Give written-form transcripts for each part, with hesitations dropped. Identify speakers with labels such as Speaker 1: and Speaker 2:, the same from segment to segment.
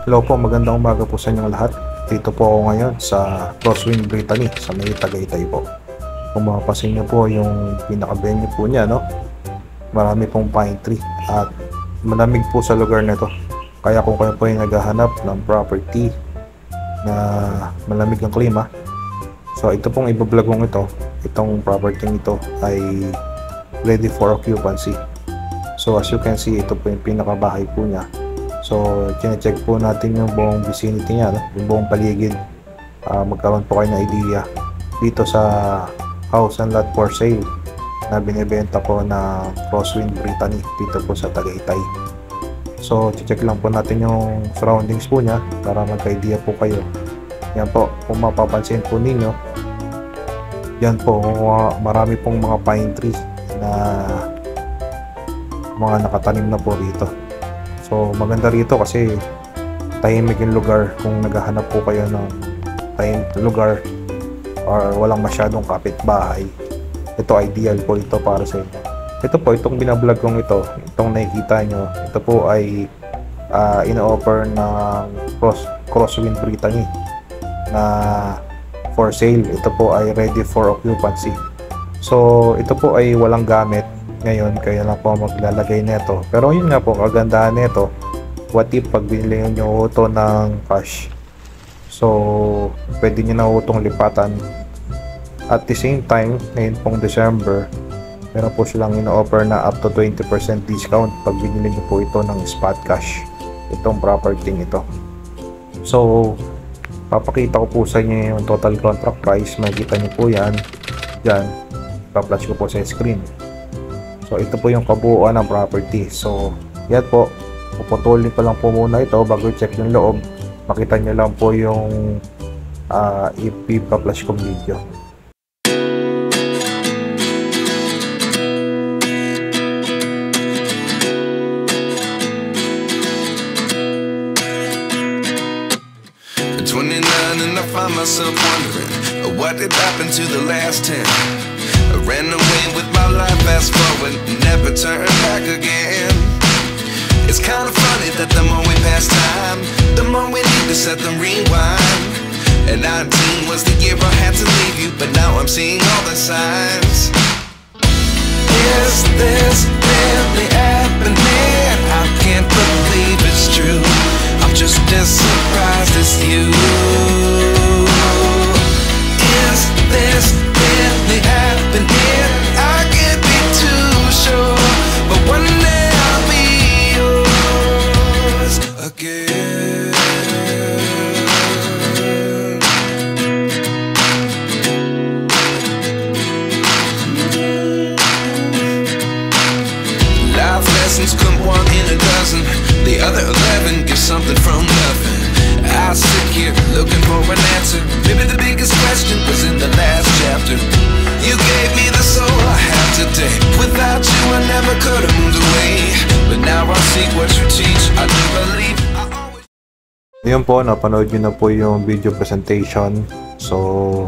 Speaker 1: Hello po, magandang umaga po sa inyong lahat. Dito po ako ngayon sa Crosswind Brittany sa may Tagaytay po. Kung mapapansin niyo po yung pinaka-venue po niya, no? Marami pong pine tree at malamig po sa lugar na ito. Kaya kung kayo po ay naghahanap ng property na malamig ang klima, so ito pong ibablog kong ito, itong property ito ay ready for occupancy. So as you can see, ito po yung pinaka-bahay po niya. So, chine-check po natin yung buong vicinity niya, no? Yung buong paligid. Magkaroon po kayo ng idea dito sa house and lot for sale na binibenta po na Crosswind Brittany dito po sa Tagaytay. So, check lang po natin yung surroundings po niya para magka-idea po kayo. Yan po, kung mapapansin po ninyo, yan po, marami pong mga pine trees na mga nakatanim na po rito. So maganda rito kasi tahimik yung lugar kung naghahanap po kayo ng tahimik lugar or walang masyadong kapitbahay. Ito ideal po ito para sa inyo. Ito po, itong binablog kong ito, itong nakikita nyo, ito po ay ina-offer ng Crosswind Brittany na for sale. Ito po ay ready for occupancy. So ito po ay walang gamit ngayon, kaya lang po maglalagay nito. Pero yun nga po, kagandahan nito, what if pag binili nyo ito ng cash, so pwede nyo na itong lipatan. At the same time, ngayon pong December, meron po silang ino-offer na up to 20% discount pag binili nyo po ito ng spot cash, itong property ito. So papakita ko po sa inyo yung total contract price. Makikita nyo po yan dyan, pa-flash ko po sa screen. So ito po yung kabuuan ng property. So yan po, puputulin ko lang po muna ito bago i-check yung loob. Makita nyo lang po yung ipa-flash kong video. At 29 and I find myself wondering what did happen to the last 10. I ran away with my life, fast forward, never turn back again. It's kind of funny that the more we pass time, the more we need to set the rewind. And 19 was the year I had to leave you, but now I'm seeing all the signs. Is this really happening? I can't believe it's true. I'm just as surprised as you. Is this really happening? I can't be too sure, but one day I'll be yours again. Life lessons come one in a dozen, the other 11 give something from nothing. I sit here looking for an answer. Maybe the biggest question was in the last chapter. You gave me the soul I have today. Without you I never could have moved away. But now I see what you teach. I do believe I always... Ayan po, napanood nyo na po yung video presentation. So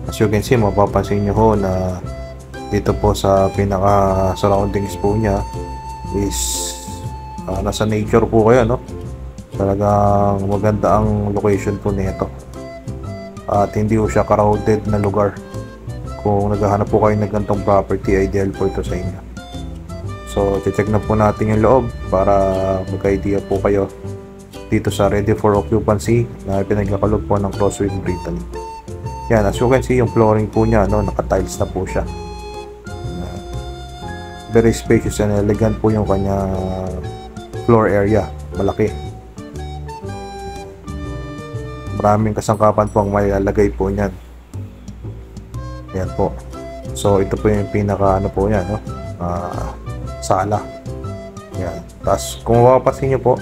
Speaker 1: as you can see, mapapansin nyo ho na dito po sa pinaka surroundings po niya is nasa nature po kayo, no? Talagang maganda ang location po nito at hindi po siya crowded na lugar. Kung naghahanap po kayo ng ganitong property, ideal po ito sa inyo. So check na po natin yung loob para magka-idea po kayo dito sa ready for occupancy na pinagkakalog po ng Crosswind Brittany. Yan, as you can see, yung flooring po niya, no, naka-tiles na po siya. Very spacious and elegant po yung kanya floor area, malaki. Maraming kasangkapan po ang mailalagay po niyan. Yan po. So ito po yung pinaka ano po niya, no? Sala. Yan. Tapos kung mapapansin niyo po,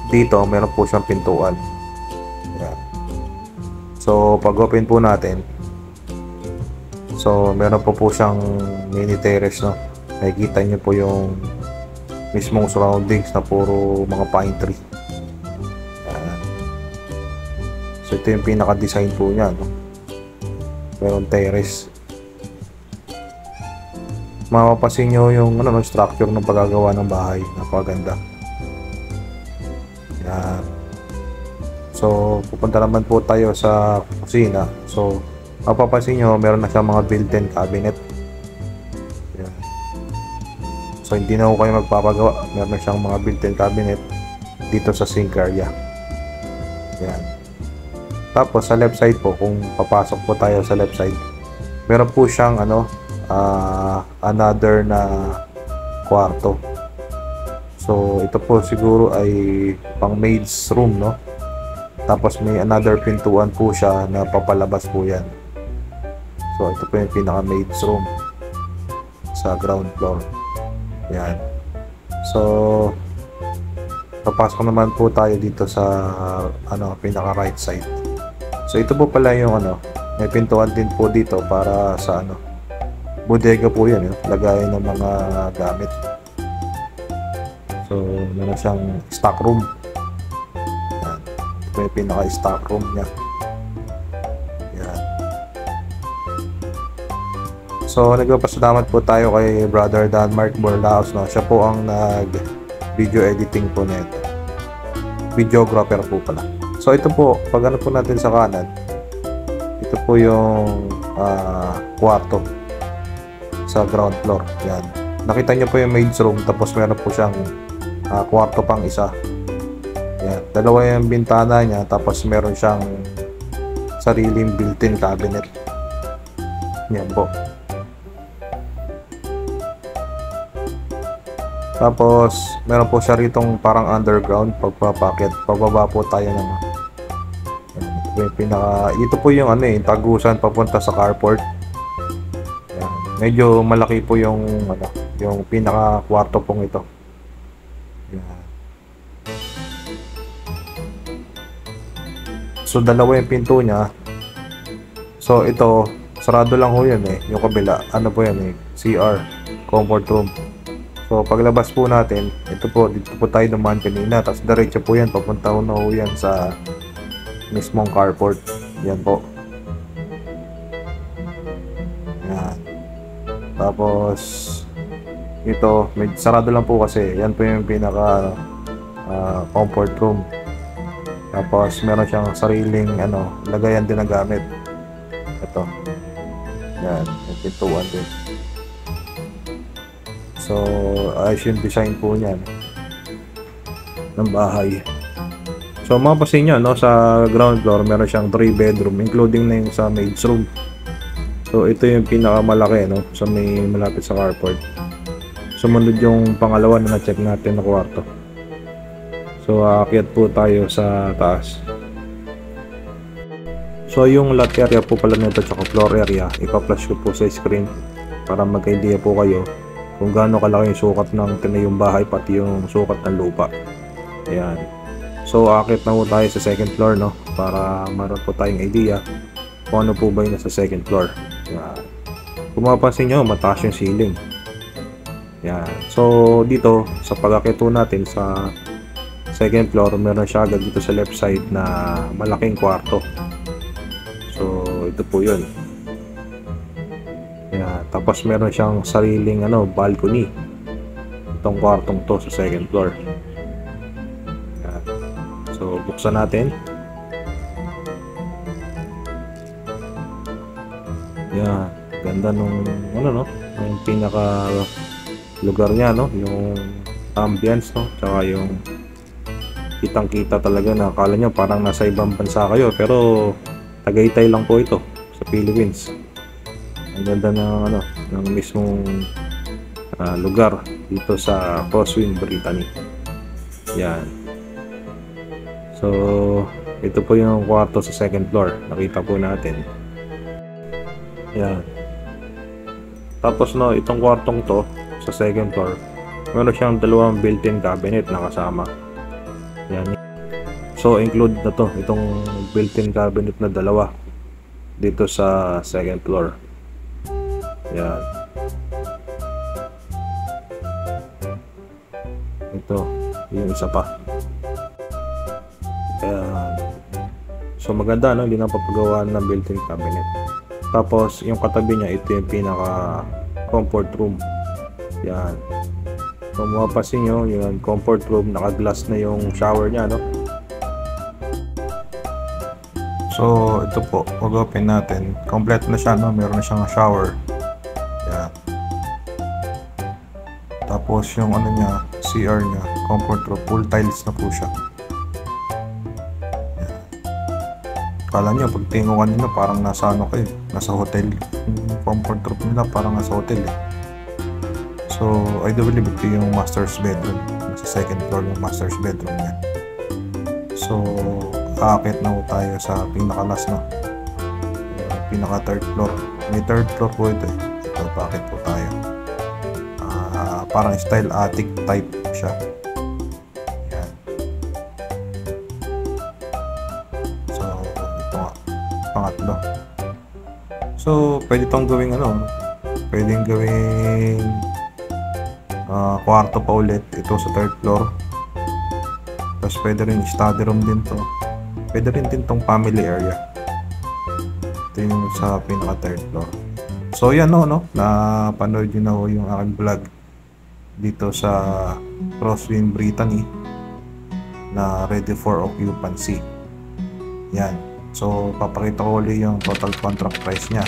Speaker 1: dito meron po siyang pintuan. Yan. So pag open po natin, so meron po siyang mini terrace, no? Nakikita niyo po yung mismong surroundings na puro mga pine tree. Yan. So ito yung pinaka-design po niya, no? Meron terrace. Mapapansin nyo yung ano, structure ng pagkagawa ng bahay. Napakaganda. Yan. So, pupunta naman po tayo sa kusina. So, mapapansin nyo, meron na siyang mga built-in cabinet. Yan. So, hindi na ko kayo magpapagawa. Meron na siyang mga built-in cabinet dito sa sink area. Yan. Tapos, sa left side po, kung papasok po tayo sa left side, meron po siyang ano, another na kwarto. So ito po siguro ay pang maid's room, no? Tapos may another pintuan po siya na papalabas po yan. So ito po yung pinaka maid's room sa ground floor. Yan. So papasok naman po tayo dito sa ano, pinaka right side. So ito po pala yung ano, may pintuan din po dito para sa ano, bodega po yan, lagayan ng mga gamit. So, meron siyang stock room. Yan. Ito yung pinaka-stock room niya. Yan. So, nagpapasalamat po tayo kay Brother Danmark Borlaos, no? Siya po ang nag-video editing po nito. Videographer po pala. So, ito po, pag ano po natin sa kanan, ito po yung kwarto sa ground floor. Yan. Nakita niyo po yung maid's room, tapos meron po siyang kwarto pang isa. Yan. Dalawa yung bintana niya, tapos meron siyang sariling built-in cabinet. Yan po. Tapos meron po siya ritong parang underground pagpapakyat. Pababa po tayo ng ito po yung ano, tagusan papunta sa carport. Medyo malaki po yung ano, yung pinaka kwarto pong ito. Yan. So dalawa yung pinto niya. So ito, sarado lang ho yan yung kabila, ano po yan CR, comfort room. So paglabas po natin, ito po, dito po tayo naman kanina, tapos diretso po yan, papunta ho na ho yan sa mismong carport. Yan po. Yan. Tapos ito, may sarado lang po kasi yan po yung pinaka comfort room. Tapos meron siyang sariling ano, lagayan din na gamit. Ito. Yan, may pintuan din. So ayos yung design po niyan ng bahay. So mapapansin nyo, no, sa ground floor meron siyang 3 bedroom including na yung sa maid's room. So ito yung pinakamalaki, no, sa may malapit sa carport. Sumunod yung pangalawa na na-check natin na kwarto. So aakyat po tayo sa taas. So yung lot area po pala nito tsaka floor area, ipa-flash ko po sa screen para magka-idea po kayo kung gaano kalaki yung sukat ng tinayong bahay pati yung sukat ng lupa. Ayan. So aakyat na po tayo sa second floor, no, para meron po tayong idea kung ano po ba yung nasa second floor. Yan. Kung mapapansin nyo, mataas yung ceiling. Yan. So dito sa pag-akyat natin sa second floor, meron siya agad dito sa left side na malaking kwarto. So ito po yun. Yan. Tapos meron siyang sariling ano, balcony itong kwartong to sa second floor. Yan. So buksan natin. Yan, ganda nung ano, no, yung pinaka lugar niya, no, yung ambience, no, tsaka yung kitang-kita talaga na akala nyo parang nasa ibang bansa kayo, pero Tagaytay lang po ito sa Philippines. Ang ganda ng ano, ng mismong lugar dito sa Crosswind, Brittany. Yan. So ito po yung kwarto sa second floor, nakita po natin. Yan. Tapos no, itong kwartong to sa second floor, meron siyang dalawang built-in cabinet na kasama. Yan. So include na to, itong built-in cabinet na dalawa dito sa second floor. Yan. Ito, yung isa pa. Yan. So maganda, no, hindi na papagawa ng built-in cabinet. Tapos yung katabi niya, ito yung pinaka comfort room. Yan. Kung mapapansin nyo, yung comfort room, naka-glass na yung shower niya, no? So, ito po, mag-open natin. Complete na siya, no? Meron na siyang shower. Yan. Tapos yung ano niya, CR niya, comfort room, full tiles na po siya. Yan. Kala nyo, pag tingin ko kanina, parang nasa ano kayo, nasa hotel. Yung comfort room nila, parang nasa hotel eh. So, I do believe ito yung master's bedroom. Sa second floor yung master's bedroom niya. So, aakit na po tayo sa pinaka-last na. Pinaka-third floor. May third floor po ito eh. Ito, paakit po tayo. Parang style attic type siya. Yan. So, ito nga. Pangatlo. So, pwede itong gawing ano. Pwedeng gawing kwarto pa ulit ito sa third floor. Tapos pwede rin study room din to. Pwede rin din tong family area. Ito yung sa pinaka third floor. So yan no, napanood nyo na ho yung aking vlog dito sa Crosswind Brittany na ready for occupancy. Yan. So papakita ko ulit yung total contract price nya.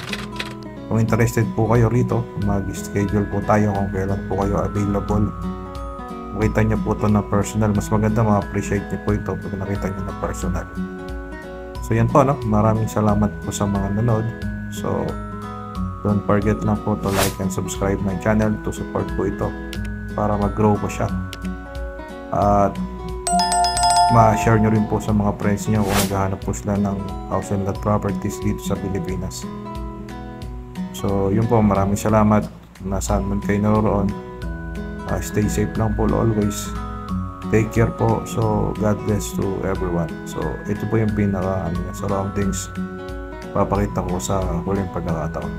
Speaker 1: Kung interested po kayo rito, mag-schedule po tayo kung kailan po kayo available. Makita nyo po ito na personal. Mas maganda ma-appreciate nyo po ito pag nakita nyo na personal. So yan po, no? Maraming salamat po sa mga nanood. So don't forget lang po to like and subscribe my channel to support po ito para mag-grow po siya. At ma-share nyo rin po sa mga friends nyo kung naghahanap po sila ng house and lot properties dito sa Pilipinas. So yun po, maraming salamat. Nasaan man kayo naroon. Stay safe lang po always. Take care po. So God bless to everyone. So ito po yung pinaka surroundings papakita ko sa huling pagkakataon.